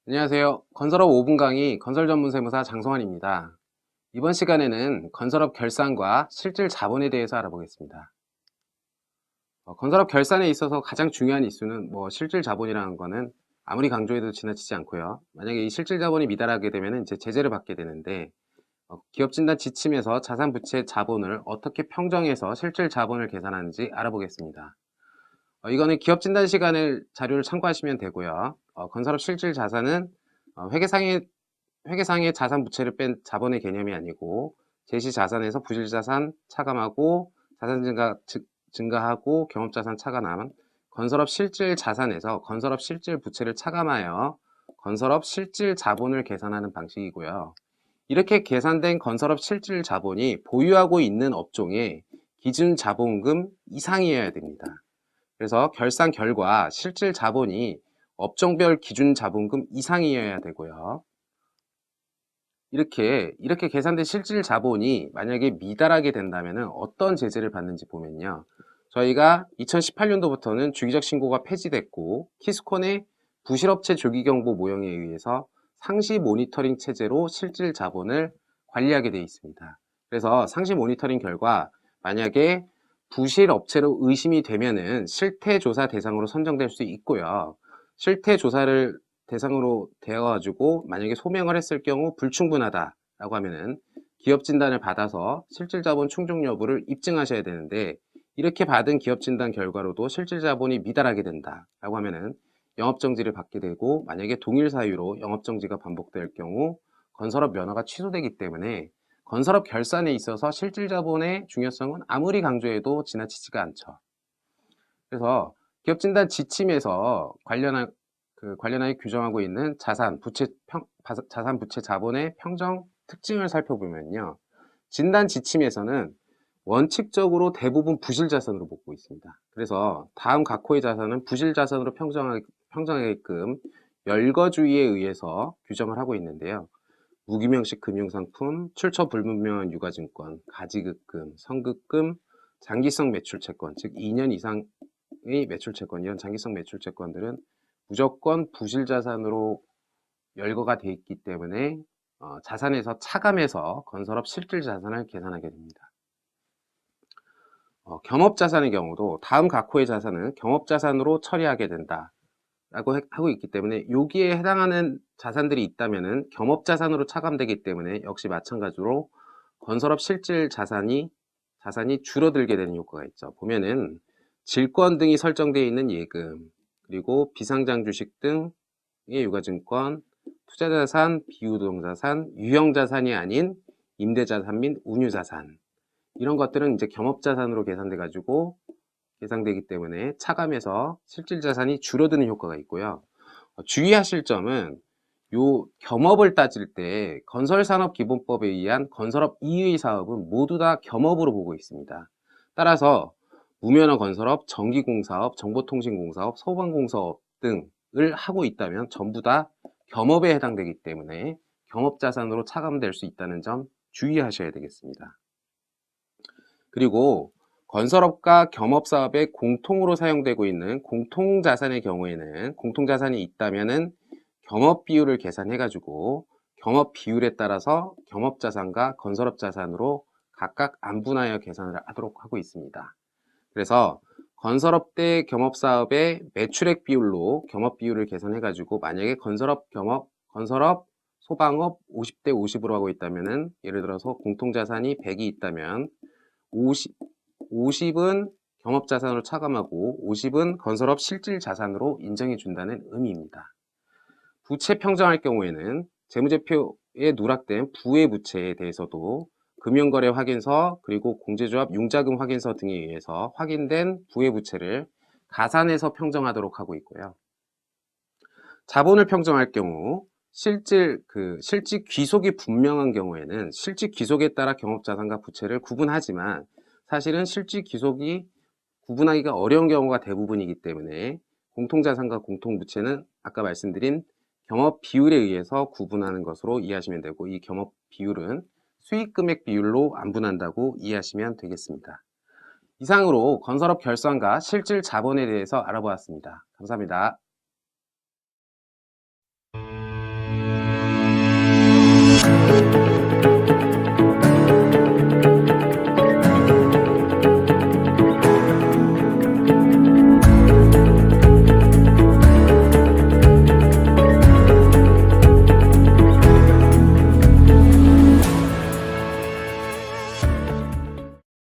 안녕하세요. 건설업 5분 강의 건설전문세무사 장성환입니다. 이번 시간에는 건설업 결산과 실질 자본에 대해서 알아보겠습니다. 건설업 결산에 있어서 가장 중요한 이슈는 실질 자본이라는 거는 아무리 강조해도 지나치지 않고요. 만약에 이 실질 자본이 미달하게 되면 이제 제재를 받게 되는데 기업진단 지침에서 자산부채 자본을 어떻게 평정해서 실질 자본을 계산하는지 알아보겠습니다. 이거는 기업진단 시간을 자료를 참고하시면 되고요. 건설업 실질 자산은 회계상의 자산 부채를 뺀 자본의 개념이 아니고 제시 자산에서 부실 자산 차감하고 자산 증가하고 경업 자산 차감한 건설업 실질 자산에서 건설업 실질 부채를 차감하여 건설업 실질 자본을 계산하는 방식이고요. 이렇게 계산된 건설업 실질 자본이 보유하고 있는 업종의 기준 자본금 이상이어야 됩니다. 그래서 결산 결과 실질 자본이 업종별 기준 자본금 이상이어야 되고요. 이렇게 계산된 실질 자본이 만약에 미달하게 된다면 어떤 제재를 받는지 보면요. 저희가 2018년도부터는 주기적 신고가 폐지됐고 키스콘의 부실업체 조기경보 모형에 의해서 상시 모니터링 체제로 실질 자본을 관리하게 되어 있습니다. 그래서 상시 모니터링 결과 만약에 부실업체로 의심이 되면은 실태조사 대상으로 선정될 수 있고요. 실태조사를 대상으로 되어가지고 만약에 소명을 했을 경우 불충분하다라고 하면은 기업 진단을 받아서 실질 자본 충족 여부를 입증하셔야 되는데 이렇게 받은 기업 진단 결과로도 실질 자본이 미달하게 된다라고 하면은 영업 정지를 받게 되고 만약에 동일 사유로 영업 정지가 반복될 경우 건설업 면허가 취소되기 때문에 건설업 결산에 있어서 실질 자본의 중요성은 아무리 강조해도 지나치지가 않죠. 그래서 기업 진단 지침에서 관련하여 규정하고 있는 자산 부채 자본의 평정 특징을 살펴보면요. 진단 지침에서는 원칙적으로 대부분 부실 자산으로 보고 있습니다. 그래서 다음 각호의 자산은 부실 자산으로 평정하게끔 열거주의에 의해서 규정을 하고 있는데요. 무기명식 금융상품, 출처 불분명한 유가증권, 가지급금, 선급금, 장기성 매출채권, 즉 2년 이상의 매출채권, 이런 장기성 매출채권들은 무조건 부실자산으로 열거가 되어 있기 때문에 자산에서 차감해서 건설업 실질 자산을 계산하게 됩니다. 겸업자산의 경우도 다음 각호의 자산은 겸업자산으로 처리하게 된다. 라고 하고 있기 때문에 여기에 해당하는 자산들이 있다면은 겸업자산으로 차감되기 때문에 역시 마찬가지로 건설업 실질 자산이 줄어들게 되는 효과가 있죠. 보면은 질권 등이 설정되어 있는 예금, 그리고 비상장 주식 등의 유가증권, 투자자산, 비유동자산, 유형자산이 아닌 임대자산 및 운유자산, 이런 것들은 이제 겸업자산으로 계산되기 때문에 차감해서 실질 자산이 줄어드는 효과가 있고요. 주의하실 점은 요 겸업을 따질 때 건설산업기본법에 의한 건설업 이의 사업은 모두 다 겸업으로 보고 있습니다. 따라서 무면허 건설업, 전기공사업, 정보통신공사업, 소방공사업 등을 하고 있다면 전부 다 겸업에 해당되기 때문에 겸업자산으로 차감될 수 있다는 점 주의하셔야 되겠습니다. 그리고 건설업과 겸업사업에 공통으로 사용되고 있는 공통자산의 경우에는 공통자산이 있다면은 겸업 비율을 계산해 가지고 겸업 비율에 따라서 겸업자산과 건설업자산으로 각각 안분하여 계산을 하도록 하고 있습니다. 그래서 건설업 대 겸업사업의 매출액 비율로 겸업 비율을 계산해 가지고 만약에 건설업 소방업 50대 50으로 하고 있다면은 예를 들어서 공통자산이 100이 있다면 50은 겸업자산으로 차감하고 50은 건설업 실질 자산으로 인정해 준다는 의미입니다. 부채 평정할 경우에는 재무제표에 누락된 부의 부채에 대해서도 금융거래 확인서 그리고 공제조합 융자금 확인서 등에 의해서 확인된 부의 부채를 가산해서 평정하도록 하고 있고요. 자본을 평정할 경우 실질 귀속이 분명한 경우에는 실질 귀속에 따라 경업자산과 부채를 구분하지만 사실은 실질 귀속이 구분하기가 어려운 경우가 대부분이기 때문에 공통자산과 공통부채는 아까 말씀드린 겸업 비율에 의해서 구분하는 것으로 이해하시면 되고 이 겸업 비율은 수익금액 비율로 안분한다고 이해하시면 되겠습니다. 이상으로 건설업 결산과 실질 자본에 대해서 알아보았습니다. 감사합니다.